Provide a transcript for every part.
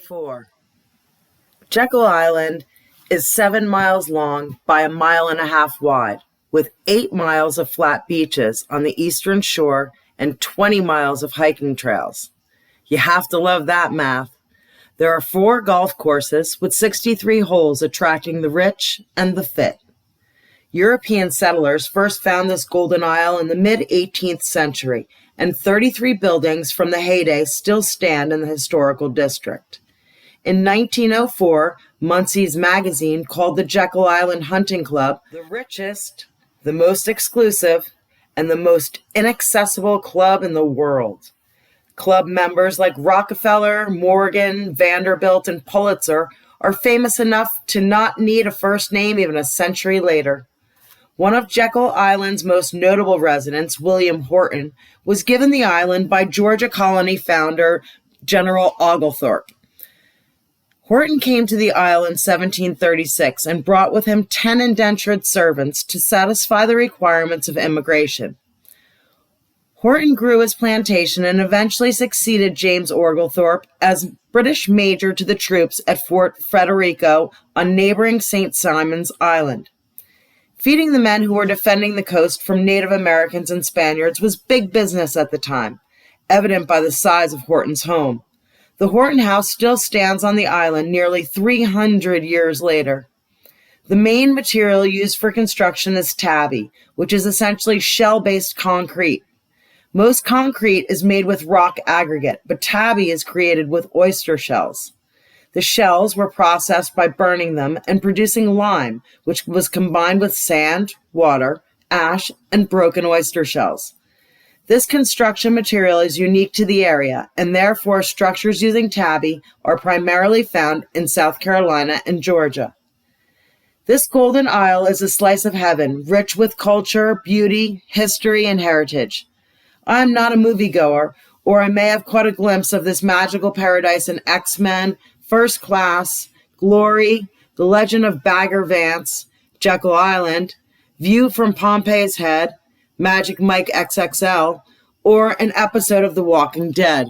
24. Jekyll Island is 7 miles long by a mile and a half wide, with 8 miles of flat beaches on the eastern shore and 20 miles of hiking trails. You have to love that math. There are 4 golf courses with 63 holes attracting the rich and the fit. European settlers first found this golden isle in the mid-18th century, and 33 buildings from the heyday still stand in the historical district. In 1904, Munsey's magazine called the Jekyll Island Hunting Club the richest, the most exclusive, and the most inaccessible club in the world. Club members like Rockefeller, Morgan, Vanderbilt, and Pulitzer are famous enough to not need a first name even a century later. One of Jekyll Island's most notable residents, William Horton, was given the island by Georgia colony founder General Oglethorpe. Horton came to the isle in 1736 and brought with him 10 indentured servants to satisfy the requirements of immigration. Horton grew his plantation and eventually succeeded James Oglethorpe as British major to the troops at Fort Frederico on neighboring St. Simon's Island. Feeding the men who were defending the coast from Native Americans and Spaniards was big business at the time, evident by the size of Horton's home. The Horton House still stands on the island nearly 300 years later. The main material used for construction is tabby, which is essentially shell-based concrete. Most concrete is made with rock aggregate, but tabby is created with oyster shells. The shells were processed by burning them and producing lime, which was combined with sand, water, ash, and broken oyster shells. This construction material is unique to the area, and therefore structures using tabby are primarily found in South Carolina and Georgia. This golden isle is a slice of heaven, rich with culture, beauty, history, and heritage. I am not a moviegoer, or I may have caught a glimpse of this magical paradise in X-Men, First Class, Glory, The Legend of Bagger Vance, Jekyll Island, View from Pompey's Head, Magic Mike XXL, or an episode of The Walking Dead.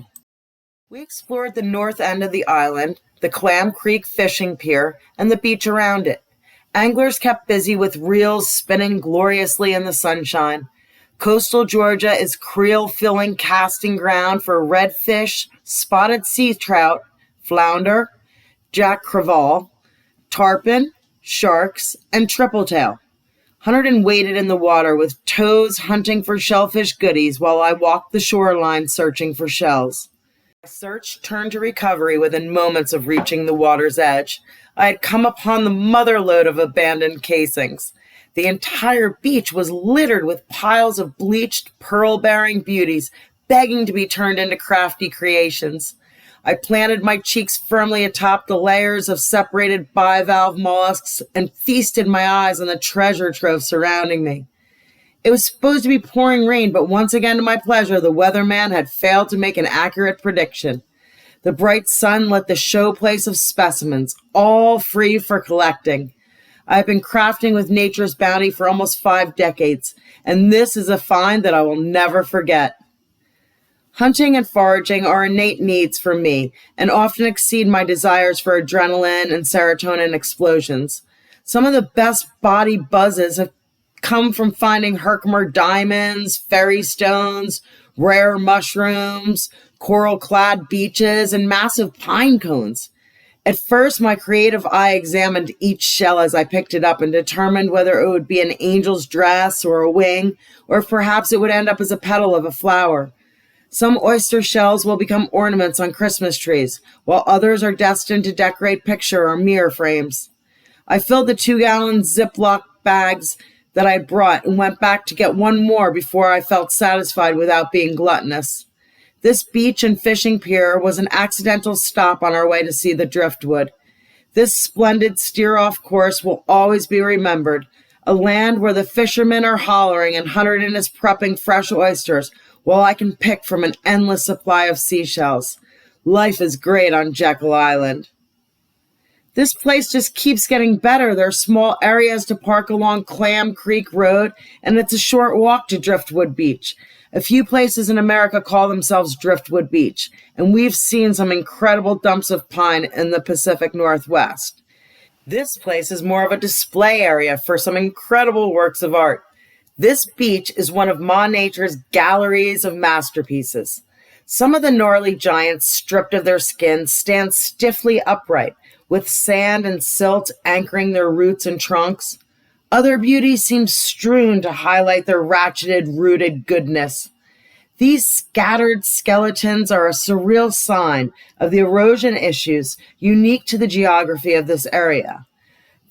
We explored the north end of the island, the Clam Creek fishing pier, and the beach around it. Anglers kept busy with reels spinning gloriously in the sunshine. Coastal Georgia is creel-filling casting ground for redfish, spotted sea trout, flounder, jack crevalle, tarpon, sharks, and tripletail. Hunterdon waded in the water with toes hunting for shellfish goodies while I walked the shoreline searching for shells. My search turned to recovery within moments of reaching the water's edge. I had come upon the motherlode of abandoned casings. The entire beach was littered with piles of bleached, pearl-bearing beauties begging to be turned into crafty creations. I planted my cheeks firmly atop the layers of separated bivalve mollusks and feasted my eyes on the treasure trove surrounding me. It was supposed to be pouring rain, but once again to my pleasure, the weatherman had failed to make an accurate prediction. The bright sun lit the showplace of specimens, all free for collecting. I have been crafting with nature's bounty for almost 5 decades, and this is a find that I will never forget. Hunting and foraging are innate needs for me and often exceed my desires for adrenaline and serotonin explosions. Some of the best body buzzes have come from finding Herkimer diamonds, fairy stones, rare mushrooms, coral-clad beaches, and massive pine cones. At first, my creative eye examined each shell as I picked it up and determined whether it would be an angel's dress or a wing, or if perhaps it would end up as a petal of a flower. Some oyster shells will become ornaments on Christmas trees, while others are destined to decorate picture or mirror frames. I filled the 2-gallon Ziploc bags that I had brought and went back to get one more before I felt satisfied without being gluttonous. This beach and fishing pier was an accidental stop on our way to see the Driftwood. This splendid steer-off course will always be remembered, a land where the fishermen are hollering and Hunterdon is prepping fresh oysters, while I can pick from an endless supply of seashells. Life is great on Jekyll Island. This place just keeps getting better. There are small areas to park along Clam Creek Road, and it's a short walk to Driftwood Beach. A few places in America call themselves Driftwood Beach, and we've seen some incredible dumps of pine in the Pacific Northwest. This place is more of a display area for some incredible works of art. This beach is one of Ma Nature's galleries of masterpieces. Some of the gnarly giants, stripped of their skins, stand stiffly upright, with sand and silt anchoring their roots and trunks. Other beauties seem strewn to highlight their ratcheted, rooted goodness. These scattered skeletons are a surreal sign of the erosion issues unique to the geography of this area.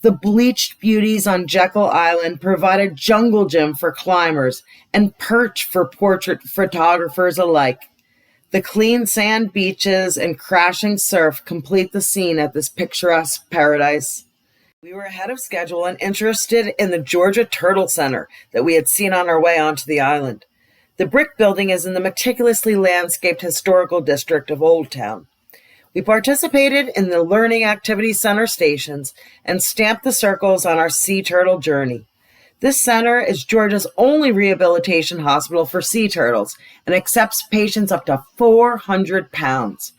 The bleached beauties on Jekyll Island provide a jungle gym for climbers and perch for portrait photographers alike. The clean sand beaches and crashing surf complete the scene at this picturesque paradise. We were ahead of schedule and interested in the Georgia Turtle Center that we had seen on our way onto the island. The brick building is in the meticulously landscaped historical district of Old Town. We participated in the Learning Activity Center stations and stamped the circles on our sea turtle journey. This center is Georgia's only rehabilitation hospital for sea turtles and accepts patients up to 400 pounds.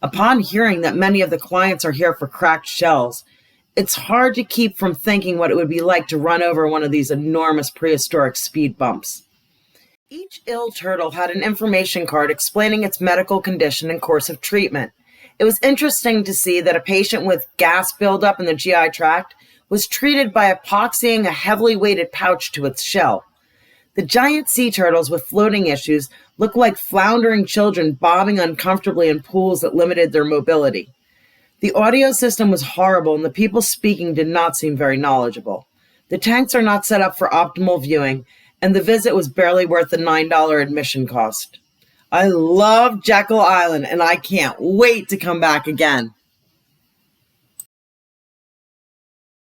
Upon hearing that many of the clients are here for cracked shells, it's hard to keep from thinking what it would be like to run over one of these enormous prehistoric speed bumps. Each ill turtle had an information card explaining its medical condition and course of treatment. It was interesting to see that a patient with gas buildup in the GI tract was treated by epoxying a heavily weighted pouch to its shell. The giant sea turtles with floating issues looked like floundering children bobbing uncomfortably in pools that limited their mobility. The audio system was horrible, and the people speaking did not seem very knowledgeable. The tanks are not set up for optimal viewing, and the visit was barely worth the $9 admission cost. I love Jekyll Island, and I can't wait to come back again.